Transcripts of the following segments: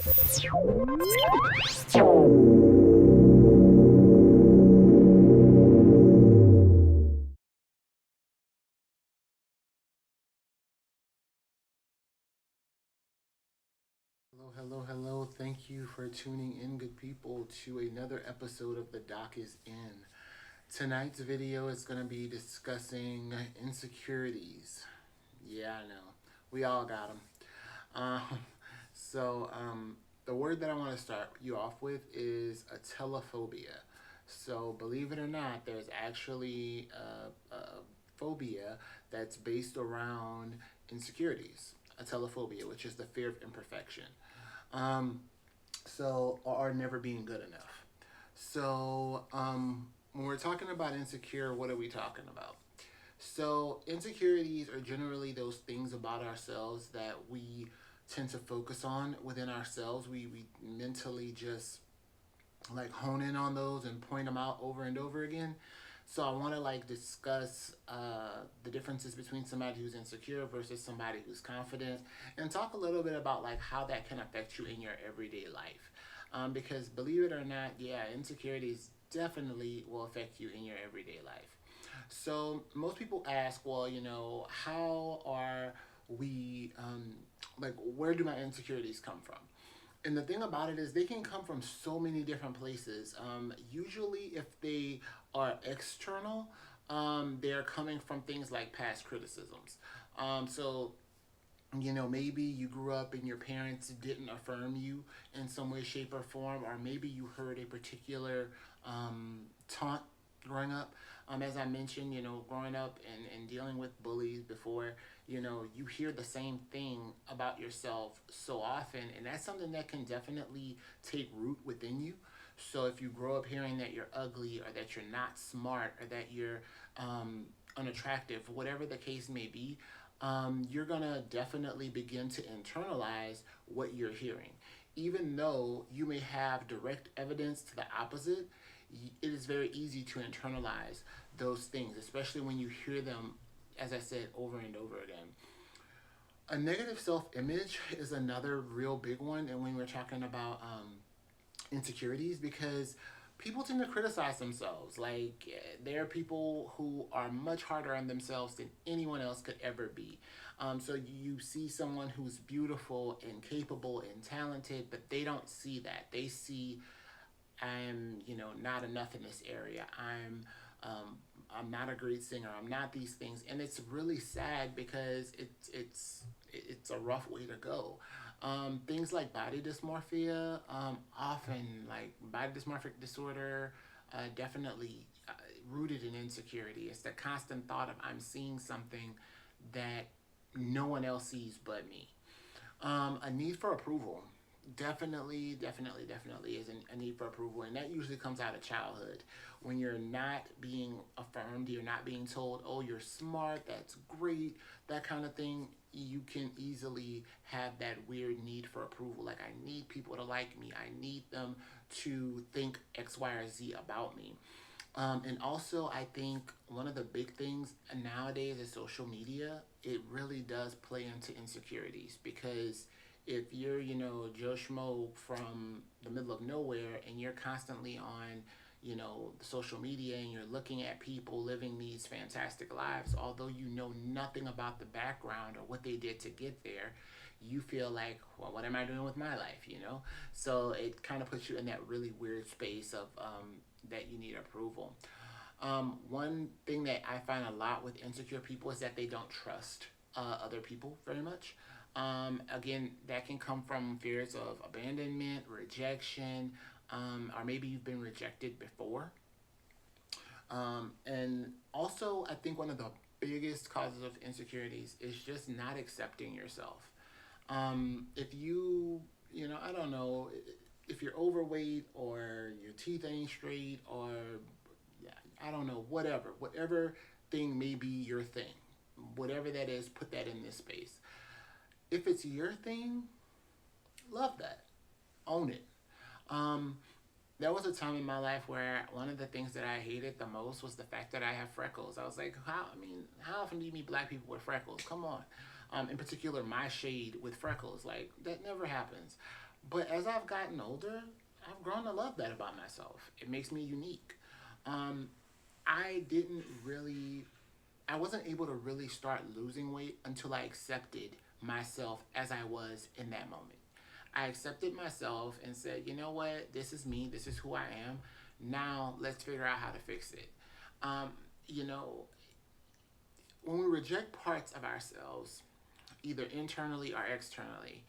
Hello. Thank you for tuning in, good people, to another episode of The Doc is In. Tonight's video is going to be discussing insecurities. Yeah, I know. We all got them. Um, so, the word that I want to start you off with is a telephobia. So, believe it or not, there's actually a phobia that's based around insecurities. A telephobia, which is the fear of imperfection. Um, or never being good enough. When we're talking about insecure, what are we talking about? So, insecurities are generally those things about ourselves that we tend to focus on within ourselves. We mentally just like hone in on those and point them out over and over again. So I want to like discuss the differences between somebody who's insecure versus somebody who's confident, and talk a little bit about like how that can affect you in your everyday life. Because believe it or not, yeah, insecurities definitely will affect you in your everyday life. So most people ask, well, how are we, like, where do my insecurities come from? And the thing about it is, they can come from so many different places. Usually, if they are external, they're coming from things like past criticisms. So, maybe you grew up and your parents didn't affirm you in some way, shape, or form, or maybe you heard a particular taunt growing up. As I mentioned, growing up and dealing with bullies before, you hear the same thing about yourself so often, and that's something that can definitely take root within you. So if you grow up hearing that you're ugly, or that you're not smart, or that you're unattractive, whatever the case may be, you're gonna definitely begin to internalize what you're hearing. Even though you may have direct evidence to the opposite, it is very easy to internalize those things, especially when you hear them, as I said, over and over again. A negative self image is another real big one, and when we're talking about insecurities, because people tend to criticize themselves. Like, there are people who are much harder on themselves than anyone else could ever be. So you see someone who's beautiful and capable and talented, but they don't see that. They see, I'm, not enough in this area. I'm not a great singer. I'm not these things, and it's really sad because it's a rough way to go. Things like body dysmorphia, often like body dysmorphic disorder, definitely rooted in insecurity. It's the constant thought of, I'm seeing something that no one else sees but me. A need for approval. Definitely is a need for approval. And that usually comes out of childhood. When you're not being affirmed, you're not being told, oh, you're smart, that's great, that kind of thing. You can easily have that weird need for approval. Like, I need people to like me, I need them to think X, Y, or Z about me. And also, I think one of the big things nowadays is social media. It really does play into insecurities, because if you're, Joe Schmo from the middle of nowhere, and you're constantly on, social media, and you're looking at people living these fantastic lives, although you know nothing about the background or what they did to get there, you feel like, well, what am I doing with my life? So it kind of puts you in that really weird space of that you need approval. One thing that I find a lot with insecure people is that they don't trust other people very much. Again, that can come from fears of abandonment, rejection, or maybe you've been rejected before. And also, I think one of the biggest causes of insecurities is just not accepting yourself. If I don't know, if you're overweight, or your teeth ain't straight, or yeah, I don't know, whatever thing may be your thing, whatever that is, put that in this space. If it's your thing, love that, own it. Um, there was a time in my life where one of the things that I hated the most was the fact that I have freckles. I was like, how often do you meet black people with freckles? Come on. In particular, my shade with freckles. Like, that never happens. But as I've gotten older, I've grown to love that about myself. It makes me unique. Um, I didn't really, I wasn't able to really start losing weight until I accepted myself as I was in that moment. I accepted myself and said, you know what, this is me, this is who I am. Now let's figure out how to fix it. Um, you know, when we reject parts of ourselves, either internally or externally,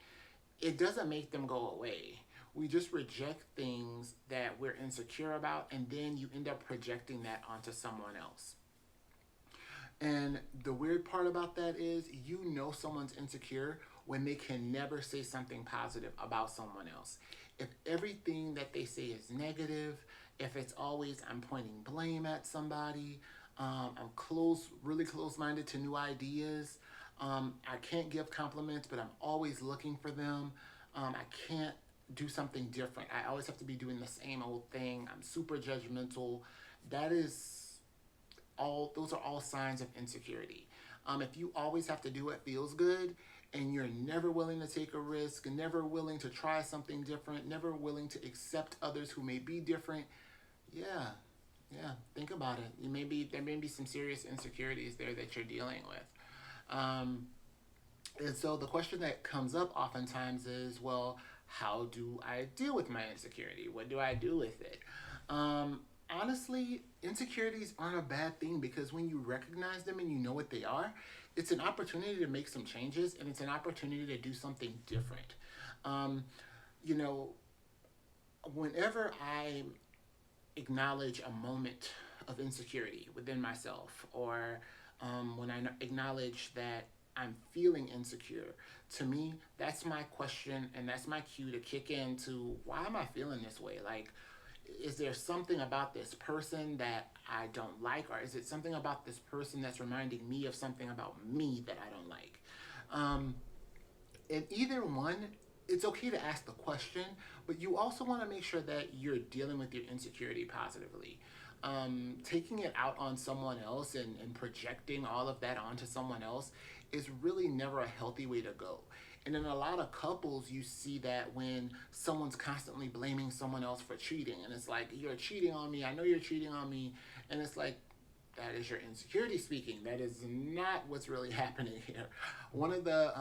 it doesn't make them go away. We just reject things that we're insecure about, and then you end up projecting that onto someone else. And the weird part about that is you know someone's insecure when they can never say something positive about someone else. If everything that they say is negative, if it's always I'm pointing blame at somebody, I'm really close minded to new ideas. I can't give compliments, but I'm always looking for them. I can't do something different. I always have to be doing the same old thing. I'm super judgmental. That is those are all signs of insecurity. If you always have to do what feels good and you're never willing to take a risk, never willing to try something different, never willing to accept others who may be different, yeah, yeah, think about it. There may be some serious insecurities there that you're dealing with. Um, and so the question that comes up oftentimes is, well, how do I deal with my insecurity? What do I do with it? Um, Honestly, insecurities aren't a bad thing because when you recognize them and you know what they are, it's an opportunity to make some changes and it's an opportunity to do something different. Um, you know, Whenever I acknowledge a moment of insecurity within myself, or when I acknowledge that I'm feeling insecure, to me, that's my question and that's my cue to kick into why am I feeling this way? Like, is there something about this person that I don't like, or is it something about this person that's reminding me of something about me that I don't like? Um, in either one, it's okay to ask the question, but you also want to make sure that you're dealing with your insecurity positively. Taking it out on someone else and projecting all of that onto someone else is really never a healthy way to go. And in a lot of couples, you see that when someone's constantly blaming someone else for cheating, and it's like, you're cheating on me, I know you're cheating on me, and it's like, that is your insecurity speaking. That is not what's really happening here. One of the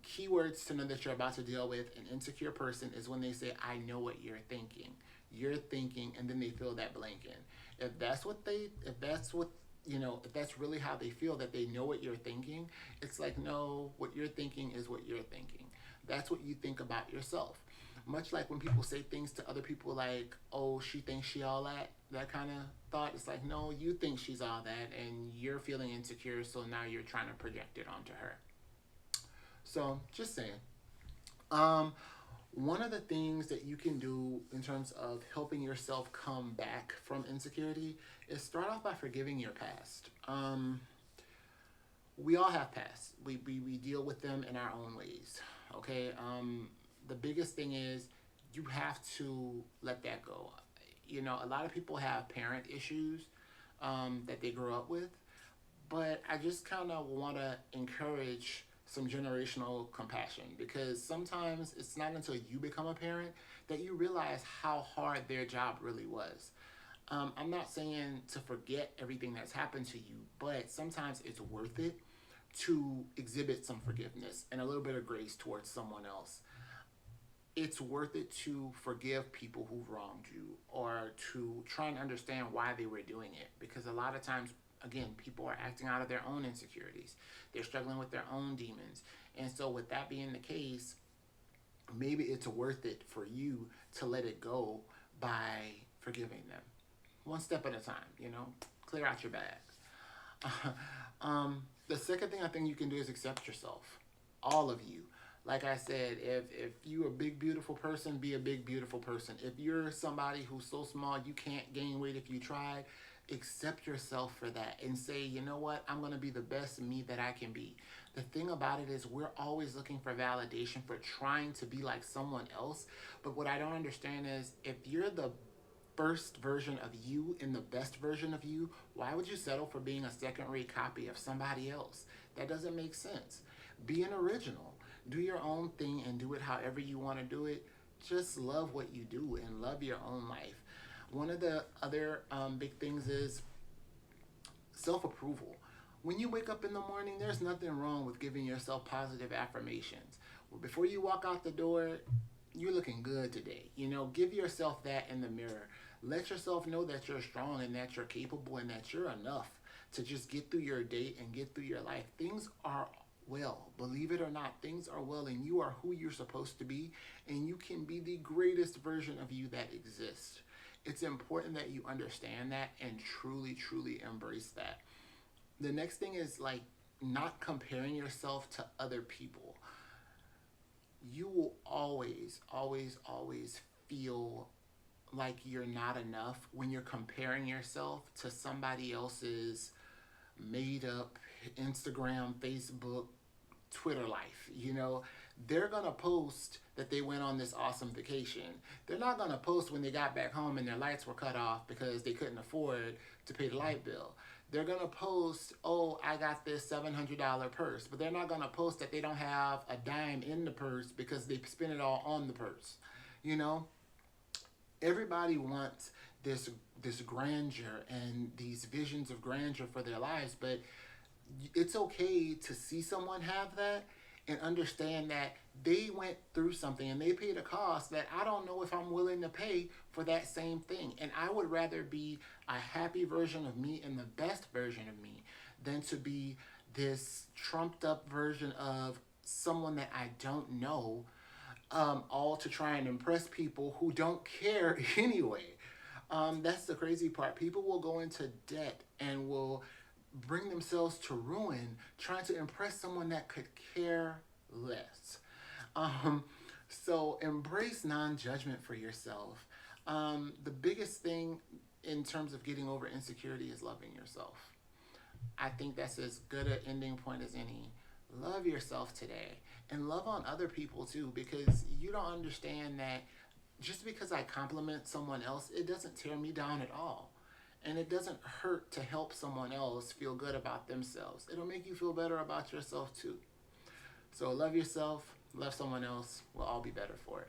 keywords to know that you're about to deal with an insecure person is when they say, I know what you're thinking. You're thinking, and then they fill that blank in. If that's really how they feel, that they know what you're thinking, it's like, no, what you're thinking is what you're thinking. That's what you think about yourself. Much like when people say things to other people like, oh, she thinks she all that kind of thought. It's like, no, you think she's all that and you're feeling insecure, so now you're trying to project it onto her. So, just saying. Um, One of the things that you can do in terms of helping yourself come back from insecurity is start off by forgiving your past. We all have pasts. We deal with them in our own ways. Okay? The biggest thing is you have to let that go. A lot of people have parent issues that they grew up with, but I just kind of want to encourage some generational compassion because sometimes it's not until you become a parent that you realize how hard their job really was. I'm not saying to forget everything that's happened to you, but sometimes it's worth it to exhibit some forgiveness and a little bit of grace towards someone else. It's worth it to forgive people who've wronged you or to try and understand why they were doing it. Because a lot of times, again, people are acting out of their own insecurities. They're struggling with their own demons. And so, with that being the case, maybe it's worth it for you to let it go by forgiving them. One step at a time. Clear out your bags. The second thing I think you can do is accept yourself. All of you. Like I said, if you're a big, beautiful person, be a big, beautiful person. If you're somebody who's so small you can't gain weight if you tried, accept yourself for that and say, you know what, I'm going to be the best me that I can be. The thing about it is we're always looking for validation for trying to be like someone else. But what I don't understand is if you're the first version of you and the best version of you, why would you settle for being a second-rate copy of somebody else? That doesn't make sense. Be an original. Do your own thing and do it however you want to do it. just love what you do and love your own life. One of the other big things is self approval. When you wake up in the morning, there's nothing wrong with giving yourself positive affirmations. Well, before you walk out the door, you're looking good today. You know, give yourself that in the mirror. Let yourself know that you're strong and that you're capable and that you're enough to just get through your day and get through your life. Things are well. Believe it or not, things are well, and you are who you're supposed to be, and you can be the greatest version of you that exists. It's important that you understand that and truly, truly embrace that. The next thing is like not comparing yourself to other people. You will always, always, always feel like you're not enough when you're comparing yourself to somebody else's made up Instagram, Facebook, Twitter life. You know, they're gonna post that they went on this awesome vacation. They're not gonna post when they got back home and their lights were cut off because they couldn't afford to pay the light bill. They're gonna post, oh, I got this $700 purse, but they're not gonna post that they don't have a dime in the purse because they spent it all on the purse. You know, everybody wants this grandeur and these visions of grandeur for their lives, but it's okay to see someone have that and understand that they went through something and they paid a cost that I don't know if I'm willing to pay for that same thing. And I would rather be a happy version of me and the best version of me than to be this trumped up version of someone that I don't know, all to try and impress people who don't care anyway. That's the crazy part. People will go into debt and will bring themselves to ruin trying to impress someone that could care less. So embrace non-judgment for yourself. The biggest thing in terms of getting over insecurity is loving yourself. I think that's as good an ending point as any. Love yourself today and love on other people too, because you don't understand that just because I compliment someone else, it doesn't tear me down at all. And it doesn't hurt to help someone else feel good about themselves. It'll make you feel better about yourself too. So love yourself, love someone else. We'll all be better for it.